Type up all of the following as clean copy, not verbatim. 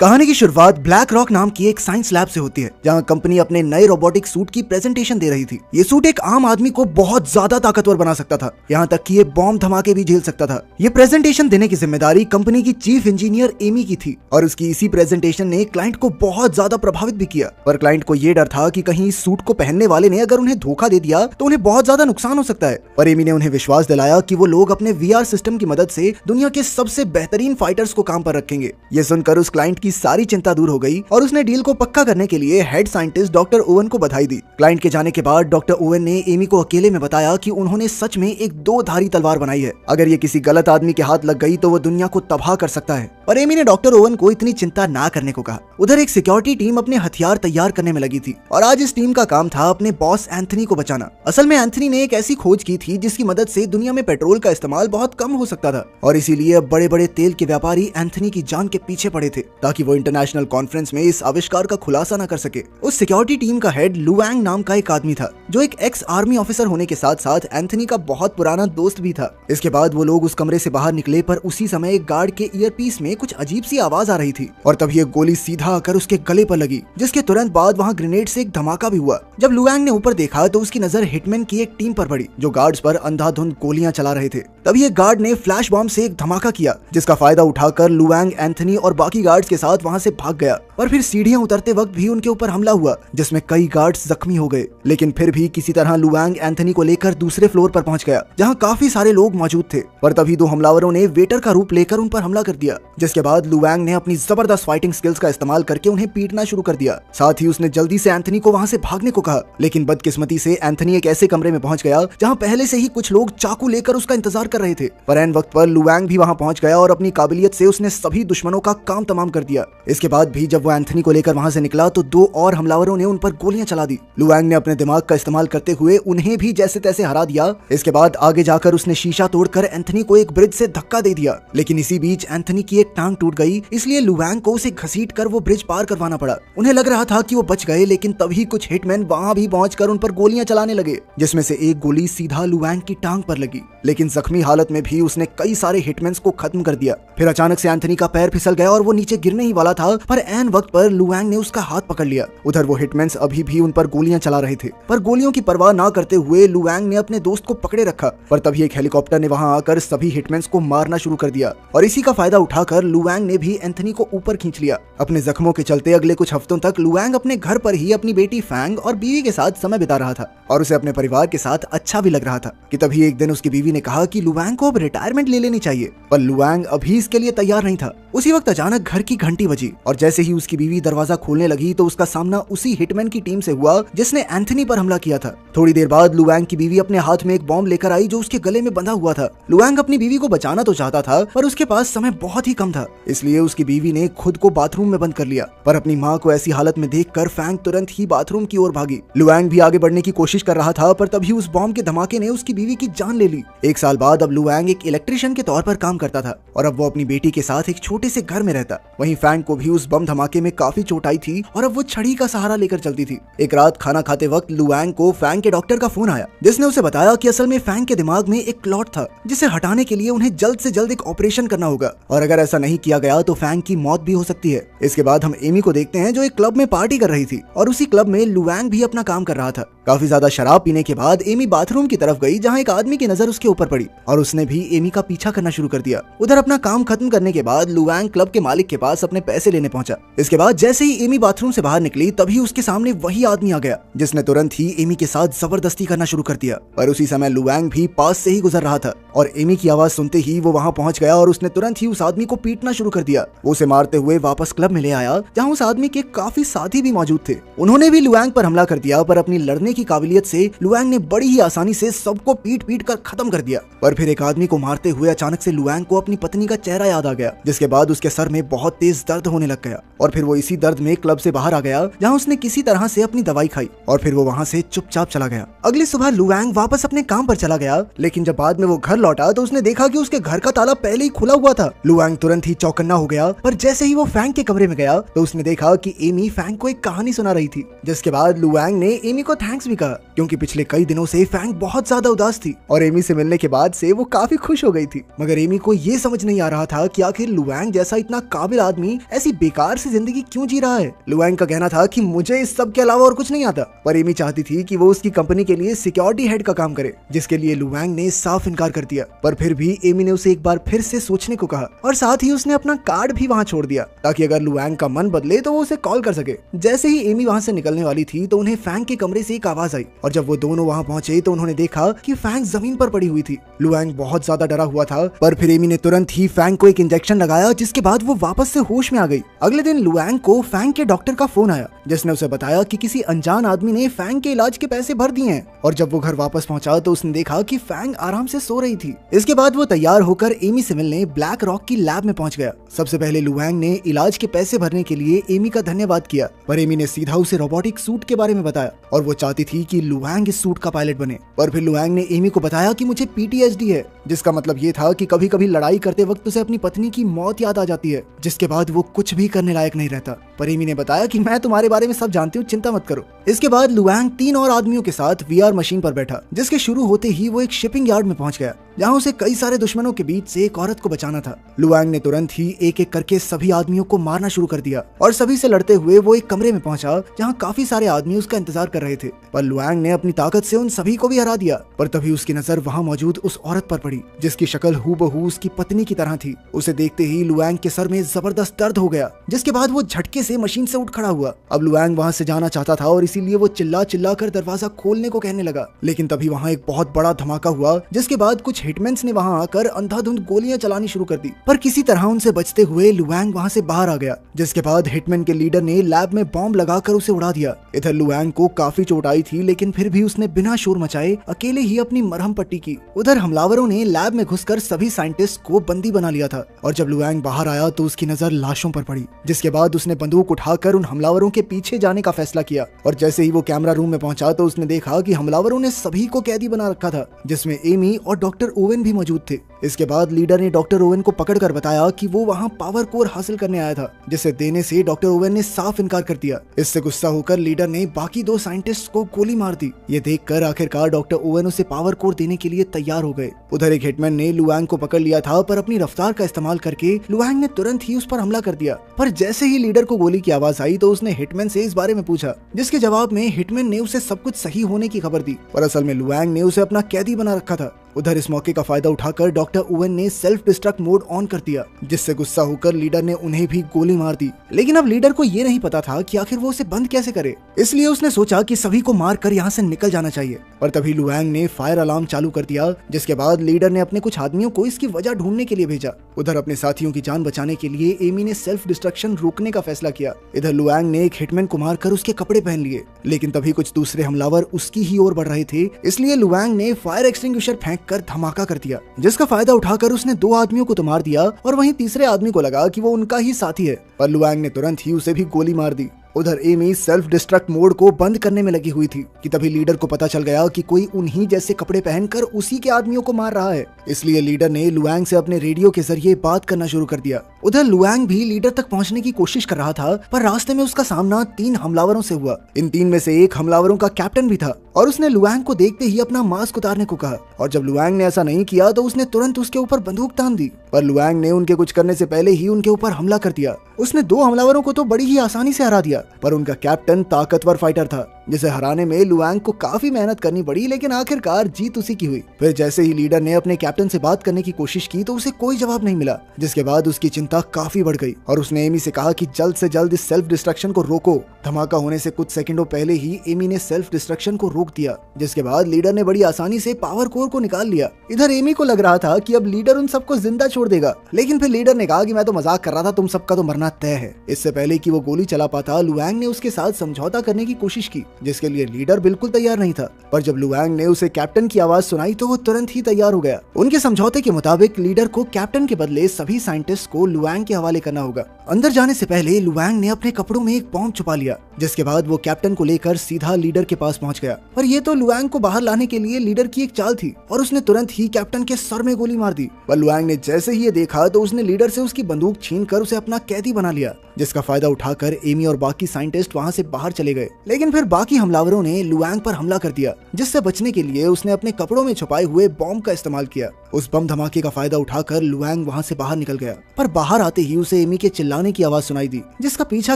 कहानी की शुरुआत ब्लैक रॉक नाम की एक साइंस लैब से होती है, जहां कंपनी अपने नए रोबोटिक सूट की प्रेजेंटेशन दे रही थी। ये सूट एक आम आदमी को बहुत ज्यादा ताकतवर बना सकता था, यहाँ तक कि ये बॉम्ब धमाके भी झेल सकता था। ये प्रेजेंटेशन देने की जिम्मेदारी कंपनी की चीफ इंजीनियर एमी की थी, और उसकी इसी प्रेजेंटेशन ने क्लाइंट को बहुत ज्यादा प्रभावित भी किया। पर क्लाइंट को ये डर था कि कहीं इस सूट को पहनने वाले ने अगर उन्हें धोखा दे दिया तो उन्हें बहुत ज्यादा नुकसान हो सकता है। पर एमी ने उन्हें विश्वास दिलाया कि वो लोग अपने वीआर सिस्टम की मदद से दुनिया के सबसे बेहतरीन फाइटर्स को काम पर रखेंगे। ये सुनकर उस क्लाइंट की सारी चिंता दूर हो गई और उसने डील को पक्का करने के लिए हेड साइंटिस्ट डॉक्टर ओवन को बधाई दी। क्लाइंट के जाने के बाद डॉक्टर ओवन ने एमी को अकेले में बताया कि उन्होंने सच में एक दो धारी तलवार बनाई है। अगर ये किसी गलत आदमी के हाथ लग गई तो वो दुनिया को तबाह कर सकता है। और एमी ने डॉक्टर ओवन को इतनी चिंता ना करने को कहा। उधर एक सिक्योरिटी टीम अपने हथियार तैयार करने में लगी थी, और आज इस टीम का काम था अपने बॉस एंथनी को बचाना। असल में एंथनी ने एक ऐसी खोज की थी जिसकी मदद से दुनिया में पेट्रोल का इस्तेमाल बहुत कम हो सकता था, और इसीलिए अब बड़े बड़े तेल के व्यापारी एंथनी की जान के पीछे पड़े थे ताकि वो इंटरनेशनल कॉन्फ्रेंस में इस आविष्कार का खुलासा न कर सके। उस सिक्योरिटी टीम का हेड लुआंग नाम का एक आदमी था, जो एक एक्स आर्मी ऑफिसर होने के साथ साथ एंथनी का बहुत पुराना दोस्त भी था। इसके बाद वो लोग उस कमरे से बाहर निकले, पर उसी समय एक गार्ड के ईयरपीस में कुछ अजीब सी आवाज आ रही थी, और तभी एक गोली सीधा आकर उसके गले पर लगी, जिसके तुरंत बाद वहाँ ग्रेनेड से एक धमाका भी हुआ। जब लुआंग ने ऊपर देखा तो उसकी नजर हिटमैन की एक टीम पर पड़ी, जो गार्ड्स पर अंधाधुंध गोलियां चला रहे थे। तभी एक गार्ड ने फ्लैश बॉम्ब से एक धमाका किया, जिसका फायदा उठाकर लुआंग एंथनी और बाकी गार्ड्स के साथ वहाँ से भाग गया। पर फिर सीढ़ियां उतरते वक्त भी उनके ऊपर हमला हुआ, जिसमें कई गार्ड्स जख्मी हो गए। लेकिन फिर भी किसी तरह लुआंग एंथनी को लेकर दूसरे फ्लोर पर पहुंच गया, जहां काफी सारे लोग मौजूद थे। पर तभी दो हमलावरों ने वेटर का रूप लेकर उन पर हमला कर दिया, जिसके बाद लुआंग ने अपनी जबरदस्त फाइटिंग स्किल्स का इस्तेमाल करके उन्हें पीटना शुरू कर दिया। साथ ही उसने जल्दी से एंथनी को वहां से भागने को कहा, लेकिन बदकिस्मती से एंथनी एक ऐसे कमरे में पहुंच गया जहां पहले से ही कुछ लोग चाकू लेकर उसका इंतजार कर रहे थे। पर ऐन वक्त पर लुआंग भी वहां पहुंच गया और अपनी काबिलियत से उसने सभी दुश्मनों का काम तमाम कर दिया। इसके बाद भी जब वो एंथनी को लेकर वहां से निकला तो दो और हमलावरों ने उन पर गोलियां चला दी। लुआंग ने अपने दिमाग का इस्तेमाल करते हुए उन्हें भी जैसे तैसे हरा दिया। इसके बाद आगे जाकर उसने शीशा तोड़कर एंथनी को एक ब्रिज से धक्का दे दिया, लेकिन इसी बीच एंथनी की एक टांग टूट गई, इसलिए लुआंग को उसे घसीट कर वो ब्रिज पार करवाना पड़ा। उन्हें लग रहा था कि वो बच गए, लेकिन तभी कुछ हिटमैन वहां भी पहुंचकर उन पर गोलियां चलाने लगे, जिसमें से एक गोली सीधा लुआंग की टांग पर लगी। लेकिन जख्मी हालत में भी उसने कई सारे हिटमैन्स को खत्म कर दिया। फिर अचानक से एंथनी का पैर फिसल गया और वो नीचे गिरने ही वाला था, पर ऐन वक्त पर लुआंग ने उसका हाथ पकड़ लिया। उधर वो हिटमैन्स अभी भी उन पर गोलियां चला रहे थे, पर गोलियों की परवाह ना करते हुए लुआंग ने अपने दोस्त को पकड़े रखा। पर तभी एक हेलीकॉप्टर ने वहां आकर सभी हिटमैन्स को मारना शुरू कर दिया, और इसी का फायदा उठाकर लुआंग ने भी एंथनी को ऊपर खींच लिया। अपने जख्मों के चलते अगले कुछ हफ्तों तक लुआंग अपने घर पर ही अपनी बेटी फैंग और बीवी के साथ समय बिता रहा था, और उसे अपने परिवार के साथ अच्छा भी लग रहा था कि तभी एक दिन उसकी बीवी ने कहा कि लुआंग को अब रिटायरमेंट ले लेनी चाहिए। पर लुआंग अभी इसके लिए तैयार नहीं था। उसी वक्त अचानक घर की घंटी बजी, और जैसे ही उसकी बीवी दरवाजा खोलने लगी तो उसका सामना उसी हिटमैन की टीम से हुआ जिसने एंथनी पर हमला किया था। थोड़ी देर बाद लुआंग की बीवी अपने हाथ में एक बॉम्ब लेकर आई, जो उसके गले में बंधा हुआ था। लुआंग अपनी बीवी को बचाना तो चाहता था, पर उसके पास समय बहुत ही कम था, इसलिए उसकी बीवी ने खुद को बाथरूम में बंद कर लिया। पर अपनी माँ को ऐसी हालत में देखकर फैंग तुरंत ही बाथरूम की ओर भागी। लुआंग भी आगे बढ़ने की कोशिश कर रहा था, पर तभी उस बॉम्ब के धमाके ने उसकी बीवी की जान ले ली। एक साल बाद अब लुआंग एक इलेक्ट्रिशियन के तौर पर काम करता था, और अब वो अपनी बेटी के साथ एक छोटे से घर में रहता। वहीं फैंग को भी उस बम धमाके में काफी चोट आई थी, और अब वो छड़ी का सहारा लेकर चलती थी। एक रात खाना खाते वक्त लुआंग को फैंग के डॉक्टर का फोन आया, जिसने उसे बताया कि असल में फैंग के दिमाग में एक क्लॉट था, जिसे हटाने के लिए उन्हें जल्द से जल्द एक ऑपरेशन करना होगा, और अगर ऐसा नहीं किया गया तो फैंग की मौत भी हो सकती है। इसके बाद हम एमी को देखते हैं, जो एक क्लब में पार्टी कर रही थी, और उसी क्लब में लुआंग भी अपना काम कर रहा था। काफी ज्यादा शराब पीने के बाद एमी बाथरूम की तरफ गई, जहाँ एक आदमी की नजर उसके ऊपर पड़ी, और उसने भी एमी का पीछा करना शुरू कर दिया। उधर अपना काम खत्म करने के बाद लुआंग क्लब के मालिक के पास अपने पैसे लेने पहुंचा। इसके बाद जैसे ही एमी बाथरूम से बाहर निकली, तभी उसके सामने वही आदमी आ गया, जिसने तुरंत ही एमी के साथ जबरदस्ती करना शुरू कर दिया। पर उसी समय लुआंग भी पास से ही गुजर रहा था, और एमी की आवाज सुनते ही वो वहां पहुंच गया, और उसने तुरंत ही उस आदमी को पीटना शुरू कर दिया। वो उसे मारते हुए वापस क्लब में ले आया, जहां उस आदमी के काफी साथी भी मौजूद थे। उन्होंने भी लुआंग पर हमला कर दिया, पर अपनी लड़ने की काबिलियत से लुआंग ने बड़ी ही आसानी से सबको पीट पीट कर खत्म कर दिया। पर फिर एक आदमी को मारते हुए अचानक से लुआंग को अपनी पत्नी का चेहरा याद आ गया, जिसके बाद उसके सर में बहुत तेज दर्द होने लग गया, और फिर वो इसी दर्द में क्लब से बाहर आ गया, जहां उसने किसी तरह से अपनी दवाई खाई, और फिर वो वहां से चुपचाप चला गया। अगली सुबह लुआंग वापस अपने काम पर चला गया, लेकिन जब बाद में वो घर लौटा तो उसने देखा कि उसके घर का ताला पहले ही खुला हुआ था। लुआंग तुरंत ही चौकन्ना हो गया, पर जैसे ही वो फैंग के कमरे में गया तो उसने देखा कि एमी फैंग को एक कहानी सुना रही थी, जिसके बाद लुआंग ने एमी को थैंक्स भी कहा, क्योंकि पिछले कई दिनों से फैंग बहुत ज्यादा उदास थी, और एमी से मिलने के बाद से वो काफी खुश हो गई थी। मगर एमी को ये समझ नहीं आ रहा था कि आखिर लुआंग जैसा इतना काबिल आदमी आदमी ऐसी बेकार सी जिंदगी क्यों जी रहा है। लुआंग का कहना था कि मुझे इस सब के अलावा और कुछ नहीं आता, पर एमी चाहती थी कि वो उसकी कंपनी के लिए सिक्योरिटी हेड का काम करे, जिसके लिए लुआंग ने साफ इनकार कर दिया। पर फिर भी एमी ने उसे एक बार फिर से सोचने को कहा और साथ ही उसने अपना कार्ड भी वहाँ छोड़ दिया ताकि अगर लुआंग का मन बदले तो वो उसे कॉल कर सके। जैसे ही एमी वहाँ से निकलने वाली थी तो उन्हें फैंग के कमरे से एक आवाज आई और जब वो दोनों वहाँ पहुंचे तो उन्होंने देखा कि फैंग जमीन पर पड़ी हुई थी। लुआंग बहुत ज्यादा डरा हुआ था, पर फिर एमी ने तुरंत ही फैंग को एक इंजेक्शन लगाया, जिसके बाद वो वापस से होश में आ गई। अगले दिन लुआंग को फैंग के डॉक्टर का फोन आया, जिसने उसे बताया कि किसी अनजान आदमी ने फैंग के इलाज के पैसे भर दिए हैं। और जब वो घर वापस पहुंचा तो उसने देखा कि फैंग आराम से सो रही थी। इसके बाद वो तैयार होकर एमी से मिलने ब्लैक रॉक की लैब में पहुंच गया। सबसे पहले लुआंग ने इलाज के पैसे भरने के लिए एमी का धन्यवाद किया, पर एमी ने सीधा उसे रोबोटिक सूट के बारे में बताया और वो चाहती थी कि लुआंग इस सूट का पायलट बने। पर फिर लुआंग ने एमी को बताया कि मुझे PTSD है, जिसका मतलब ये था कि कभी कभी लड़ाई करते वक्त उसे अपनी पत्नी की मौत याद आ जाती है, जिसके बाद वो कुछ भी करने लायक नहीं रहता। पर एमी ने बताया कि मैं तुम्हारे बारे में सब जानती हूँ, चिंता मत करो। इसके बाद लुआंग 3 और आदमियों के साथ VR मशीन पर बैठा, जिसके शुरू होते ही वो एक शिपिंग यार्ड में पहुंच गया, जहां उसे कई सारे दुश्मनों के बीच से एक औरत को बचाना था। लुआंग ने तुरंत ही एक एक करके सभी आदमियों को मारना शुरू कर दिया और सभी से लड़ते हुए वो एक कमरे में पहुंचा जहां काफी सारे आदमी उसका इंतजार कर रहे थे। पर लुआंग ने अपनी ताकत से उन सभी को भी हरा दिया। पर तभी उसकी नजर वहां मौजूद उस औरत पर पड़ी, जिसकी शक्ल हूबहू उसकी पत्नी की तरह थी। उसे देखते ही लुआंग के सर में जबरदस्त दर्द हो गया, जिसके बाद वो झटके से मशीन से उठ खड़ा हुआ। अब लुआंग वहां से जाना चाहता था और इसीलिए वो चिल्ला चिल्ला कर दरवाजा खोलने को कहने लगा, लेकिन तभी वहां एक बहुत बड़ा धमाका हुआ, जिसके बाद कुछ हिटमैन्स ने वहां आकर अंधाधुंध गोलियां चलानी शुरू कर दी। पर किसी तरह उनसे बचते हुए लुआंग वहां से बाहर आ गया, जिसके बाद हिटमैन के लीडर ने लैब में बॉम्ब लगाकर उसे उड़ा दिया। इधर लुआंग को काफी चोट आई थी, लेकिन फिर भी उसने बिना शोर मचाए अकेले ही अपनी मरहम पट्टी की। उधर हमलावरों ने लैब में घुसकर सभी साइंटिस्ट को बंदी बना लिया था और जब लुआंग बाहर आया तो उसकी नजर लाशों पर पड़ी, जिसके बाद उसने बंदूक उठाकर उन हमलावरों के पीछे जाने का फैसला किया। और जैसे ही वो कैमरा रूम में पहुंचा तो उसने देखा कि हमलावरों ने सभी को कैदी बना रखा था, जिसमें एमी और डॉक्टर ओवेन भी मौजूद थे। इसके बाद लीडर ने डॉक्टर ओवेन को पकड़कर बताया कि वो वहां पावर कोर हासिल करने आया था, जिसे देने से डॉक्टर ओवेन ने साफ इनकार कर दिया। इससे गुस्सा होकर लीडर ने बाकी 2 साइंटिस्ट को गोली मार दी। ये देखकर आखिरकार डॉक्टर ओवेन उसे पावर कोर देने के लिए तैयार हो गए। उधर एक हिटमैन ने लुआंग को पकड़ लिया था, पर अपनी रफ्तार का इस्तेमाल करके लुआंग ने तुरंत ही उस पर हमला कर दिया। पर जैसे ही लीडर को गोली की आवाज आई तो उसने हिटमैन से इस बारे में पूछा, जिसके जवाब में हिटमैन ने उसे सब कुछ सही होने की खबर दी, पर असल में लुआंग ने उसे अपना कैदी बना रखा था। उधर इस मौके का फायदा उठाकर डॉक्टर ओवेन ने सेल्फ डिस्ट्रक्ट मोड ऑन कर दिया, जिससे गुस्सा होकर लीडर ने उन्हें भी गोली मार दी। लेकिन अब लीडर को ये नहीं पता था कि आखिर वो उसे बंद कैसे करे, इसलिए उसने सोचा कि सभी को मार कर यहाँ से निकल जाना चाहिए। पर तभी लुआंग ने फायर अलार्म चालू कर दिया, जिसके बाद लीडर ने अपने कुछ आदमियों को इसकी वजह ढूंढने के लिए भेजा। उधर अपने साथियों की जान बचाने के लिए एमी ने सेल्फ डिस्ट्रक्शन रोकने का फैसला किया। इधर लुआंग ने एक हिटमैन को मारकर उसके कपड़े पहन लिए, लेकिन तभी कुछ दूसरे हमलावर उसकी ही ओर बढ़ रहे थे, इसलिए लुआंग ने फायर एक्सटिंग्विशर फेंक कर धमाका कर दिया, जिसका फायदा उठाकर उसने 2 आदमियों को तो मार दिया और वहीं तीसरे आदमी को लगा कि वो उनका ही साथी है, पर लुआंग ने तुरंत ही उसे भी गोली मार दी। उधर एमी सेल्फ डिस्ट्रक्ट मोड को बंद करने में लगी हुई थी कि तभी लीडर को पता चल गया कि कोई उन्हीं जैसे कपड़े पहनकर उसी के आदमियों को मार रहा है। इसलिए लीडर ने लुआंग से अपने रेडियो के जरिए बात करना शुरू कर दिया। उधर लुआंग भी लीडर तक पहुंचने की कोशिश कर रहा था, पर रास्ते में उसका सामना 3 हमलावरों से हुआ। इन 3 में से एक हमलावरों का कैप्टन भी था और उसने लुआंग को देखते ही अपना मास्क उतारने को कहा, और जब लुआंग ने ऐसा नहीं किया तो उसने तुरंत उसके ऊपर बंदूक तान दी। पर लुआंग ने उनके कुछ करने से पहले ही उनके ऊपर हमला कर दिया। उसने 2 हमलावरों को तो बड़ी ही आसानी से हरा दिया, पर उनका कैप्टन ताकतवर फाइटर था, जिसे हराने में लुआंग को काफी मेहनत करनी पड़ी, लेकिन आखिरकार जीत उसी की हुई। फिर जैसे ही लीडर ने अपने कैप्टन से बात करने की कोशिश की तो उसे कोई जवाब नहीं मिला, जिसके बाद उसकी चिंता काफी बढ़ गई और उसने एमी से कहा कि जल्द से जल्द इस सेल्फ डिस्ट्रक्शन को रोको। धमाका होने से कुछ सेकंडों पहले ही एमी ने सेल्फ डिस्ट्रक्शन को रोक दिया, जिसके बाद लीडर ने बड़ी आसानी से पावर कोर को निकाल लिया। इधर एमी को लग रहा था कि अब लीडर उन सबको जिंदा छोड़ देगा, लेकिन फिर लीडर ने कहा कि मैं तो मजाक कर रहा था, तुम सबका तो मरना तय है। इससे पहले कि वो गोली चला पाता, लुआंग ने उसके साथ समझौता करने की कोशिश की, जिसके लिए लीडर बिल्कुल तैयार नहीं था। पर जब लुआंग ने उसे कैप्टन की आवाज सुनाई तो वो तुरंत ही तैयार हो गया। उनके समझौते के मुताबिक लीडर को कैप्टन के बदले सभी साइंटिस्ट को लुआंग के हवाले करना होगा। अंदर जाने से पहले लुआंग ने अपने कपड़ों में एक बॉम्ब छुपा लिया, जिसके बाद वो कैप्टन को लेकर सीधा लीडर के पास पहुंच गया। पर ये तो लुआंग को बाहर लाने के लिए लीडर की एक चाल थी और उसने तुरंत ही कैप्टन के सर में गोली मार दी। पर लुआंग ने जैसे ही ये देखा तो उसने लीडर से उसकी बंदूक छीनकर उसे अपना कैदी बना लिया, जिसका फायदा उठाकर एमी और बाकी साइंटिस्ट वहां से बाहर चले गए। लेकिन फिर बाकी हमलावरों ने लुआंग पर हमला कर दिया, जिससे बचने के लिए उसने अपने कपड़ों में छुपाए हुए बॉम्ब का इस्तेमाल किया। उस बम धमाके का फायदा उठाकर लुआंग वहां से बाहर निकल गया, पर बाहर आते ही उसे एमी के चिल्लाने की आवाज सुनाई दी, जिसका पीछा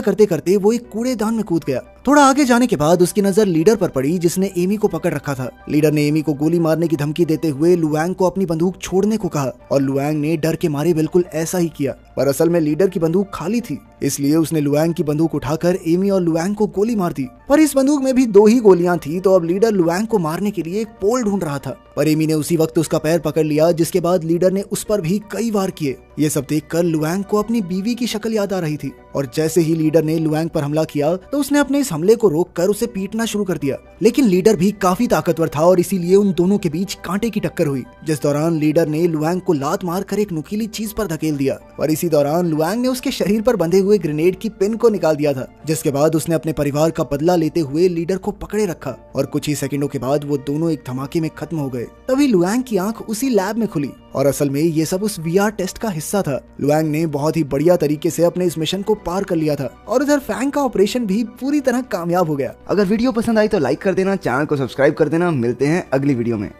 करते करते वो एक कूड़ेदान में कूद गया। थोड़ा आगे जाने के बाद उसकी नजर लीडर पर पड़ी, जिसने एमी को पकड़ रखा था। लीडर ने एमी को गोली मारने की धमकी देते हुए लुआंग को अपनी बंदूक छोड़ने को कहा और लुआंग ने डर के मारे बिल्कुल ऐसा ही किया, पर असल में लीडर की बंदूक खाली थी, इसलिए उसने लुआंग की बंदूक उठाकर एमी और लुआंग को गोली मार दी। पर इस बंदूक में भी 2 ही गोलियां थी, तो अब लीडर लुआंग को मारने के लिए एक पोल ढूंढ रहा था, पर एमी ने उसी वक्त उसका पैर पकड़ लिया, जिसके बाद लीडर ने उस पर भी कई वार किए। ये सब देखकर लुआंग को अपनी बीवी की शक्ल याद आ रही थी, और जैसे ही लीडर ने लुआंग पर हमला किया तो उसने अपने इस हमले को रोककर उसे पीटना शुरू कर दिया। लेकिन लीडर भी काफी ताकतवर था और इसीलिए उन दोनों के बीच कांटे की टक्कर हुई, जिस दौरान लीडर ने लुआंग को लात मारकर एक नुकीली चीज पर धकेल दिया, और इसी दौरान लुआंग ने उसके शरीर पर बंधे हुए ग्रेनेड की पिन को निकाल दिया था, जिसके बाद उसने अपने परिवार का बदला लेते हुए लीडर को पकड़े रखा, और कुछ ही सेकंडों के बाद वो दोनों एक धमाके में खत्म हो गए। तभी लुआंग की आंख उसी लैब में खुली, और असल में ये सब उस VR टेस्ट का हिस्सा था। लुआंग ने बहुत ही बढ़िया तरीके से अपने इस मिशन को पार कर लिया था, और उधर फैंग का ऑपरेशन भी पूरी तरह कामयाब हो गया। अगर वीडियो पसंद आई तो लाइक कर देना, चैनल को सब्सक्राइब कर देना। मिलते हैं अगली वीडियो में।